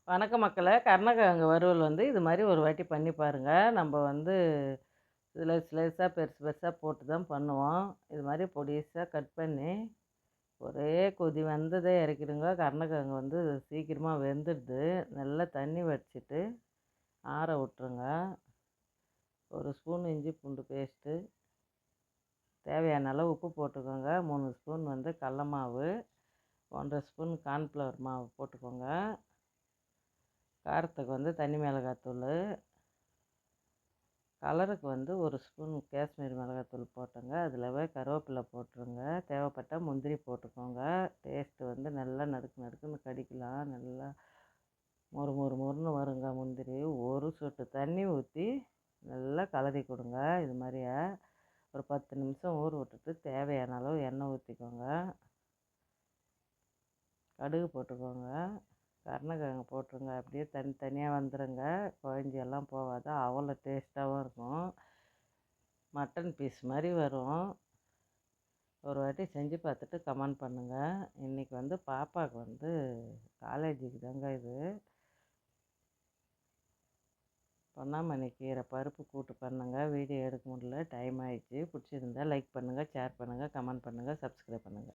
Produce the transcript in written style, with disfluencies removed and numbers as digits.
வணக்கம் மக்களே! கருணக்கிழங்கு வறுவல் இது மாரி ஒரு வாட்டி பண்ணி பாருங்க. நம்ப ஸ்லைஸா பெருசு பெருசா போட்டு தான் பண்ணுவோம். இது மாரி பொடிசா கட் பண்ணி, ஒரே கொதி வந்ததே இறக்கிடுங்க. கருணக்கிழங்கு சீக்கிரமா வெந்துடுது. நல்லா தண்ணி வடிச்சிட்டு ஆற விட்டுருங்க. 1 ஸ்பூன் இஞ்சி பூண்டு பேஸ்ட்டு, தேவையான அளவு உப்பு போட்டுக்கோங்க. 3 ஸ்பூன் கடல மாவு, 1 1/2 ஸ்பூன் கார்ன்ஃப்ளவர் மாவு போட்டுக்கோங்க. காரத்துக்கு தனி மிளகாத்தூள், கலருக்கு 1 ஸ்பூன் காஷ்மீரி மிளகாத்தூள் போட்டுங்க. அதிலவே கருவேப்பிலை போட்டுருங்க. தேவைப்பட்டால் முந்திரி போட்டுக்கோங்க. டேஸ்ட்டு நல்லா நறுக்கு நறுக்குன்னு கடிக்கலாம். நல்லா மொறு மொறு மொறுன்னு வருங்க முந்திரி. ஒரு சொட்டு தண்ணி ஊற்றி நல்லா கலரி கொடுங்க. இது மாதிரியே ஒரு 10 நிமிஷம் ஊற விட்டுட்டு தேவையான அளவு எண்ணெய் ஊற்றிக்கோங்க. கடுகு போட்டுக்கோங்க. கருணக்கிழங்கு போட்டுருங்க. அப்படியே தனித்தனியாக வந்துடுங்க. குழஞ்சி எல்லாம் போகாது. அவ்வளோ டேஸ்ட்டாகவும் இருக்கும். மட்டன் பீஸ் மாதிரி வரும். ஒரு வாட்டி செஞ்சு பார்த்துட்டு கமெண்ட் பண்ணுங்கள். இன்றைக்கி பாப்பாவுக்கு காலேஜுக்கு தாங்க இது. பொன்னாமணி கீரை பருப்பு கூட்டு பண்ணுங்க. வீடியோ எடுக்க முடியல, டைம் ஆயிடுச்சு. பிடிச்சிருந்தா லைக் பண்ணுங்கள், ஷேர் பண்ணுங்கள், கமெண்ட் பண்ணுங்கள், சப்ஸ்கிரைப் பண்ணுங்கள்.